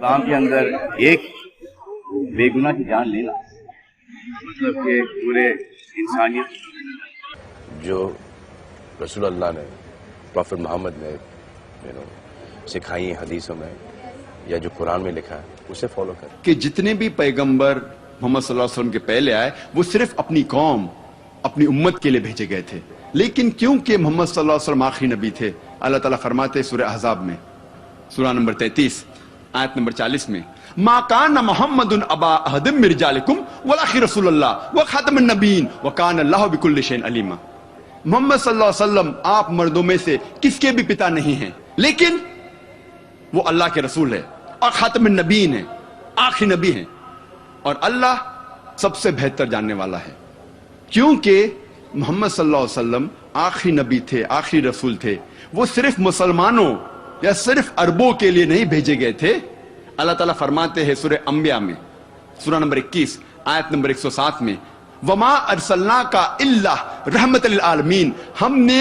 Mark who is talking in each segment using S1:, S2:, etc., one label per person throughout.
S1: इस्लाम के अंदर एक बेगुनाह की जान लेना मतलब कि पूरे इंसानियत
S2: जो रसूल अल्लाह ने प्रॉफिट मोहम्मद ने सिखाई है हदीसों में या जो कुरान में लिखा है उसे फॉलो कर
S3: कि जितने भी पैगंबर मोहम्मद सल्लल्लाहु अलैहि वसल्लम के पहले आए वो सिर्फ अपनी कौम अपनी उम्मत के लिए भेजे गए थे, लेकिन क्योंकि मोहम्मद सल्लल्लाहु अलैहि वसल्लम आखिरी नबी थे, अल्लाह ताला फरमाते सूरह अहज़ाब में सूरह नंबर 33 आयत नंबर 40 में मा कान मुहम्मदुन अबा अहदिम मिन रिजालिकुम वलाकि रसूलुल्लाह व खातमुन नबीय्यीन व कान अल्लाहु बिकुल्लि शैइन अलीमा। मोहम्मद सल्लल्लाहु अलैहि वसल्लम आप मर्दों में से किसके भी पिता नहीं हैं, लेकिन वो अल्लाह के रसूल है और खातमुन नबीय्यीन है, आखिरी नबी हैं, और अल्लाह सबसे बेहतर जानने वाला है। क्योंकि मोहम्मद सल्लल्लाहु अलैहि वसल्लम आखिरी नबी थे, आखिरी रसूल थे, वो सिर्फ मुसलमानों या सिर्फ अरबों के लिए नहीं भेजे गए थे। अल्लाह ताला फरमाते हैं सूरह अंबिया में सूरह नंबर 21 आयत नंबर 107 में वमा अरसलनाका इल्ला रहमतल लिल आलमीन, हमने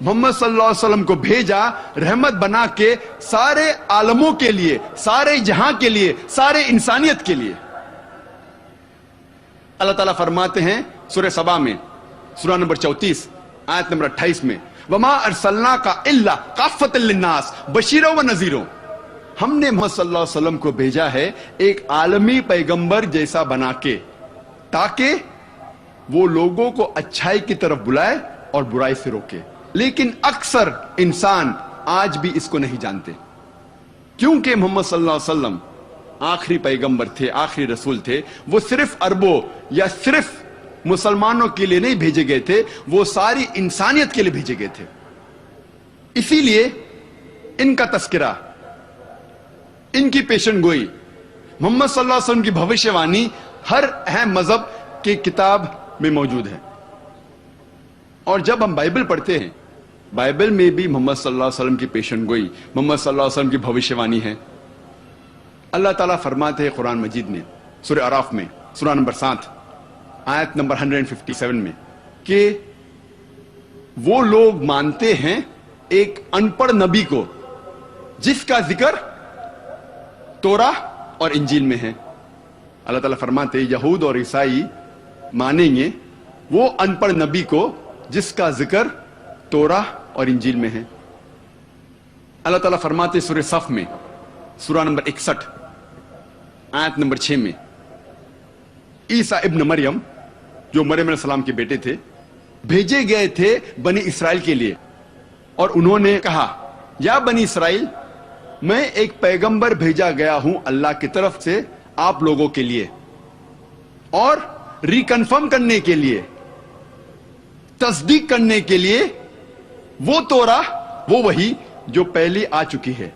S3: मोहम्मद सल्लल्लाहु अलैहि वसल्लम को भेजा रहमत बना के सारे आलमों के लिए, सारे जहां के लिए, सारे इंसानियत के लिए। अल्लाह ताला फरमाते हैं सूरह सबा में सूरह नंबर 34 आयत नंबर 28 में वमा अरसलनाका इल्ला काफ़तल लिन्नास बशीरा व नज़ीरा, हमने मोहम्मद सल्लल्लाहु अलैहि वसल्लम को भेजा है एक आलमी पैगंबर जैसा बना के, ताकि वो लोगों को अच्छाई की तरफ बुलाए और बुराई से रोके। लेकिन अक्सर इंसान आज भी इसको नहीं जानते, क्योंकि मोहम्मद सल्लल्लाहु अलैहि वसल्लम आखिरी पैगंबर थे, आखिरी रसूल थे। वो सिर्फ अरबों या सिर्फ मुसलमानों के लिए नहीं भेजे गए थे, वो सारी इंसानियत के लिए भेजे गए थे। इसीलिए इनका तस्करा, इनकी पेशन गोई, मोहम्मद सल्लल्लाहु अलैहि वसल्लम की भविष्यवाणी हर अहम मजहब की किताब में मौजूद है। और जब हम बाइबल पढ़ते हैं, बाइबल में भी मोहम्मद सल्लल्लाहु अलैहि वसल्लम की पेशन गोई, मोहम्मद सल्लल्लाहु अलैहि वसल्लम की भविष्यवाणी है। अल्लाह ताला फरमाते हैं कुरान मजीद में सूरह अराफ में सूरह नंबर 7 आयत नंबर 157 में कि वो लोग मानते हैं एक अनपढ़ नबी को जिसका जिक्र तोरा और इंजील में है। अल्लाह ताला फरमाते हैं यहूद और ईसाई मानेंगे वो अनपढ़ नबी को जिसका जिक्र तोरा और इंजील में है। अल्लाह ताला फरमाते सूरह सफ में सूरह नंबर 61 आयत नंबर 6 में ईसा इब्न मरियम जो मरियम अलैहिस्सलाम के बेटे थे, भेजे गए थे बनी इसराइल के लिए, और उन्होंने कहा या बनी इसराइल मैं एक पैगंबर भेजा गया हूं अल्लाह की तरफ से आप लोगों के लिए, और रिकन्फर्म करने के लिए, तस्दीक करने के लिए वो तोरा वो वही जो पहले आ चुकी है,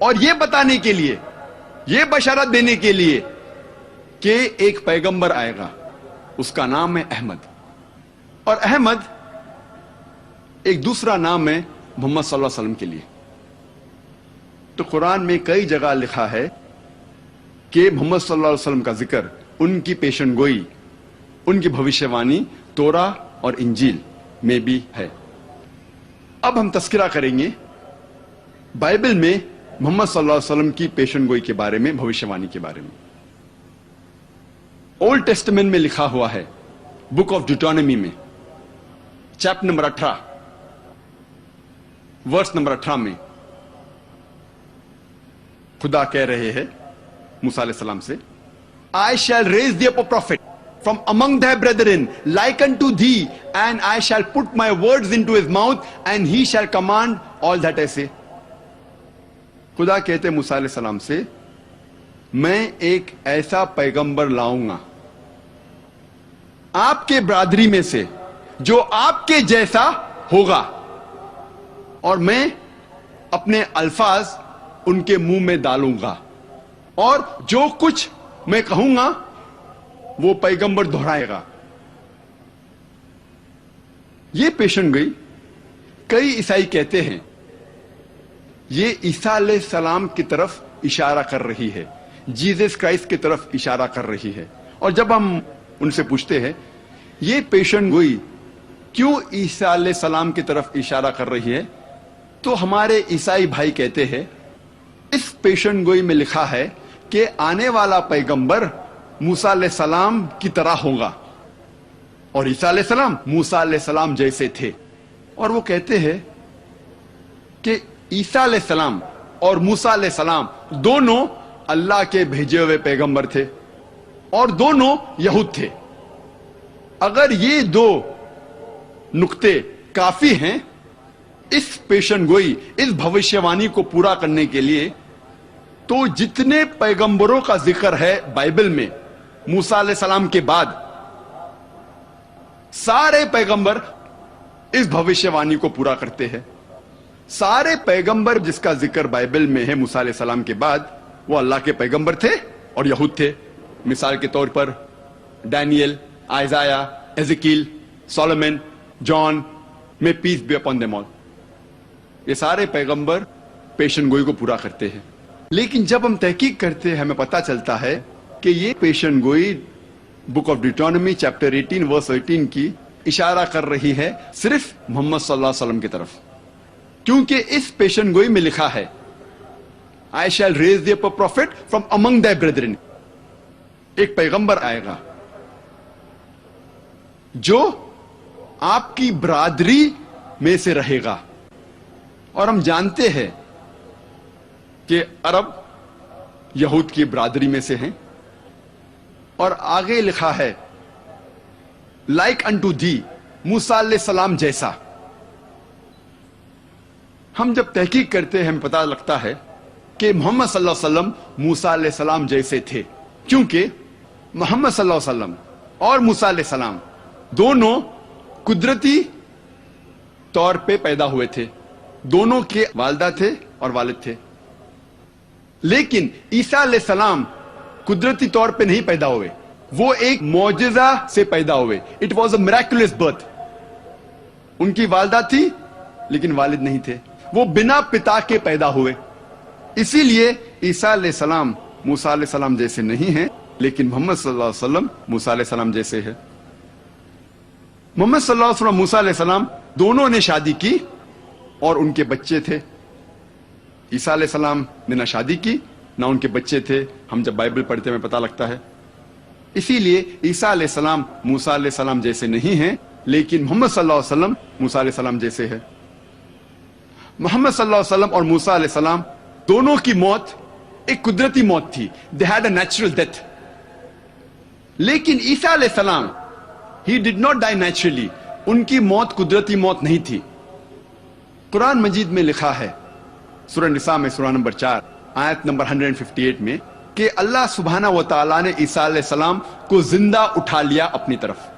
S3: और ये बताने के लिए, ये बशारत देने के लिए कि एक पैगंबर आएगा, उसका नाम है अहमद। और अहमद एक दूसरा नाम है मोहम्मद सल्लल्लाहु अलैहि वसल्लम के लिए। तो कुरान में कई जगह लिखा है कि मोहम्मद सल्लल्लाहु अलैहि वसल्लम का जिक्र, उनकी पेशन गोई, उनकी भविष्यवाणी तोरा और इंजील में भी है। अब हम तस्करा करेंगे बाइबल में मोहम्मद सल्लल्लाहु अलैहि वसल्लम की पेशन गोई के बारे में, भविष्यवाणी के बारे में। ओल्ड टेस्टामेंट में लिखा हुआ है बुक ऑफ ड्यूटोनॉमी में चैप्टर नंबर 18 वर्स नंबर 18 में खुदा कह रहे हैं मूसा अलैहि सलाम से आई shall raise thee up a prophet from among thy brethren like unto thee, and I shall put my words into his mouth and he shall command all that I say। खुदा कहते मूसा अलैहि सलाम से मैं एक ऐसा पैगंबर लाऊंगा आपके बरादरी में से जो आपके जैसा होगा, और मैं अपने अल्फाज उनके मुंह में डालूंगा, और जो कुछ मैं कहूंगा वो पैगंबर दोहराएगा। ये पेशन गई कई ईसाई कहते हैं ये ईसा अलैहिस्सलाम की तरफ इशारा कर रही है, जीसस क्राइस्ट की तरफ इशारा कर रही है। और जब हम उनसे पूछते हैं ये पेशन गोई क्यों ईसा अलैहिस्सलाम की तरफ इशारा कर रही है, तो हमारे ईसाई भाई कहते हैं इस पेशन गोई में लिखा है कि आने वाला पैगंबर मूसा अलैहिस्सलाम की तरह होगा और ईसा अलैहिस्सलाम मूसा अलैहिस्सलाम जैसे थे। और वो कहते हैं कि ईसा अलैहिस्सलाम और मूसा अलैहिस्सलाम दोनों अल्लाह के भेजे हुए पैगंबर थे और दोनों यहूद थे। अगर ये दो नुक्ते काफी हैं इस पेशन गोई, इस भविष्यवाणी को पूरा करने के लिए, तो जितने पैगंबरों का जिक्र है बाइबल में मूसा अलैहिस्सलाम के बाद, सारे पैगंबर इस भविष्यवाणी को पूरा करते हैं। सारे पैगंबर जिसका जिक्र बाइबल में है मूसा अलैहिस्सलाम के बाद, वो अल्लाह के पैगंबर थे और यहूद थे। मिसाल के तौर पर Daniel, Isaiah, Ezekiel, Solomon, John, may peace be upon them all, ये सारे पैगंबर पेशन गोई को पूरा करते हैं। लेकिन जब हम तहकीक करते हैं हमें पता चलता है कि ये पेशन गोई बुक ऑफ डिटोनॉमी चैप्टर 18 वर्स 18 की इशारा कर रही है सिर्फ मोहम्मद सल्लल्लाहु अलैहि वसल्लम की तरफ, क्योंकि इस पेशन गोई में लिखा है I shall raise the prophet from among the brethren, एक पैगंबर आएगा जो आपकी बरादरी में से रहेगा। और हम जानते हैं कि अरब यहूद की बरादरी में से हैं। और आगे लिखा है लाइक अनटू दी, मूसा अलैहिस्सलाम जैसा। हम जब तहकीक करते हैं हमें पता लगता है कि मोहम्मद सल्लल्लाहु अलैहि वसल्लम मूसा अलैहिस्सलाम जैसे थे, क्योंकि मोहम्मद सल्लल्लाहु अलैहि वसल्लम और मूसा अलैहिस्सलाम दोनों कुदरती तौर पे पैदा हुए थे, दोनों के वालिदा थे और वालिद थे। लेकिन ईसा अलैहिस्सलाम कुदरती तौर पे नहीं पैदा हुए, वो एक मौजज़ा से पैदा हुए। It was a miraculous birth. उनकी वालिदा थी लेकिन वालिद नहीं थे, वो बिना पिता के पैदा हुए। इसीलिए ईसा अलैहिस्सलाम मूसा अलैहिस्सलाम जैसे नहीं हैं, लेकिन मोहम्मद सल्लल्लाहु अलैहि वसल्लम मूसा अलैहिस्सलाम जैसे है। मोहम्मद सल्लल्लाहु अलैहि वसल्लम मूसा अलैहिस्सलाम दोनों ने शादी की और उनके बच्चे थे। ईसा अलैहिस्सलाम ने ना शादी की ना उनके बच्चे थे। हम जब बाइबल पढ़ते हैं पता लगता है। इसीलिए ईसा अलैहिस्सलाम मूसा अलैहिस्सलाम जैसे नहीं हैं, लेकिन मोहम्मद सल्लल्लाहु अलैहि वसल्लम मूसा अलैहिस्सलाम जैसे है। मोहम्मद सल्लल्लाहु अलैहि वसल्लम और मूसा अलैहिस्सलाम दोनों की मौत एक कुदरती मौत थी। They had a natural death. लेकिन ईसा अलैहिस्सलाम he did not die naturally, उनकी मौत कुदरती मौत नहीं थी। कुरान मजीद में लिखा है सूरह निसा में सूरह नंबर 4 आयत नंबर 158 में कि अल्लाह सुब्हाना व तआला ने ईसा अलैहिस्सलाम को जिंदा उठा लिया अपनी तरफ।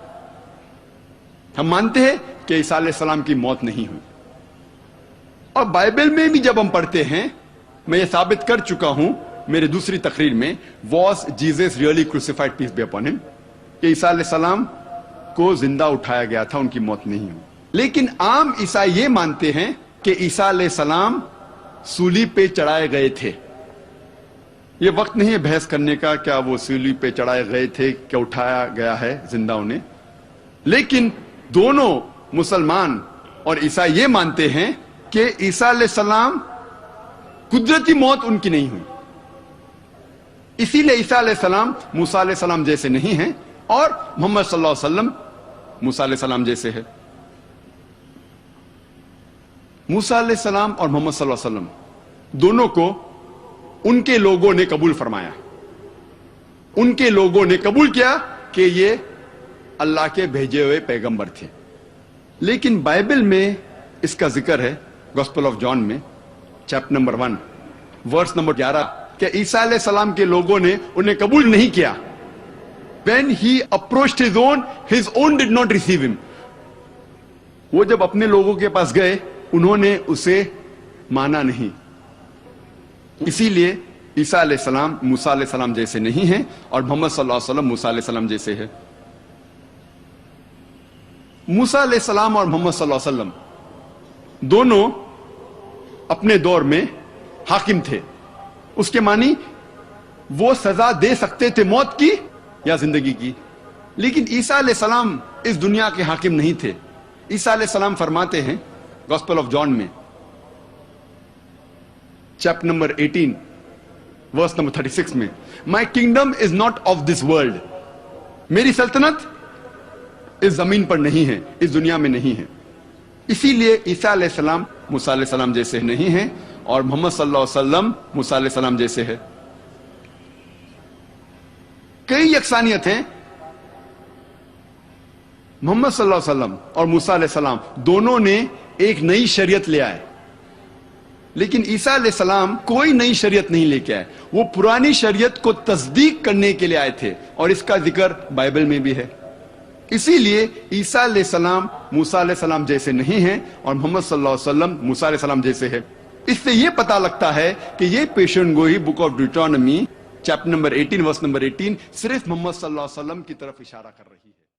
S3: हम मानते हैं कि ईसा अलैहिस्सलाम की मौत नहीं हुई। और बाइबल में भी जब हम पढ़ते हैं, मैं ये साबित कर चुका हूं मेरे दूसरी तकरीर में, was Jesus really crucified peace be upon him, कि ईसा अलैहिस्सलाम को जिंदा उठाया गया था, उनकी मौत नहीं हुई। लेकिन आम ईसाई ये मानते हैं कि ईसा अलैहिस्सलाम सूली पे चढ़ाए गए थे। ये वक्त नहीं है बहस करने का क्या वो सूली पे चढ़ाए गए थे, क्या उठाया गया है जिंदा उन्हें। लेकिन दोनों मुसलमान और ईसाई ये मानते हैं कि ईसा अलैहिस्सलाम कुदरती मौत उनकी नहीं हुई। इसीलिए ईसा अलैहिस्सलाम मूसा अलैहिस्सलाम जैसे नहीं हैं और मोहम्मद सल्लल्लाहु अलैहि वसल्लम मूसा अलैहिस्सलाम जैसे है। मूसा अलैहिस्सलाम और मोहम्मद सल्लल्लाहु अलैहि वसल्लम दोनों को उनके लोगों ने कबूल फरमाया। उनके लोगों ने कबूल किया कि ये अल्लाह के भेजे हुए पैगंबर थे। लेकिन बाइबल में इसका जिक्र है गॉस्पेल ऑफ जॉन में चैप्टर नंबर 1 वर्स नंबर 11 कि ईसा अलैहिस्सलाम के लोगों ने उन्हें कबूल नहीं किया। When he approached his own did not receive him. वो जब अपने लोगों के पास गए उन्होंने उसे माना नहीं। इसीलिए ईसा अलैहिस्सलाम मूसा अलैहिस्सलाम जैसे नहीं हैं और मोहम्मद सल्लल्लाहु अलैहि वसल्लम मूसा अलैहिस्सलाम जैसे है। मूसा अलैहिस्सलाम और मोहम्मद सल्लल्लाहु अलैहि वसल्लम दोनों अपने दौर में हाकिम थे। उसके मानी वो सजा दे सकते थे मौत की या जिंदगी की। लेकिन ईसा अलैहिस्सलाम इस दुनिया के हाकिम नहीं थे। ईसा अलैहिस्सलाम फरमाते हैं गॉस्पेल ऑफ जॉन में चैप्टर नंबर 18 वर्स नंबर 36 में, माई kingdom is not of this world, मेरी सल्तनत इस जमीन पर नहीं है, इस दुनिया में नहीं है। इसीलिए ईसा अलैहिस्सलाम मूसा अलैहिस्सलाम जैसे नहीं है और मोहम्मद सल्लल्लाहु अलैहि वसल्लम मूसा अलैहिस्सलाम जैसे है। कई यकसानियत हैं, मोहम्मद सल्लल्लाहु अलैहि वसल्लम और मूसा अलैहिस्सलाम दोनों ने एक नई शरीयत ले आए, लेकिन ईसा अलैहिस्सलाम कोई नई शरीयत नहीं लेके आए, वो पुरानी शरीयत को तस्दीक करने के लिए आए थे और इसका जिक्र बाइबल में भी है। इसीलिए ईसा अलैहिस्सलाम मूसा अलैहिस्सलाम जैसे नहीं हैं और मोहम्मद सल्लल्लाहु अलैहि वसल्लम मूसा अलैहिस्सलाम जैसे है। इससे यह पता लगता है कि ये पेशन गोई book of Deuteronomy chapter number 18 verse number 18 सिर्फ मोहम्मद सल्लल्लाहु अलैहि वसल्लम की तरफ इशारा कर रही है।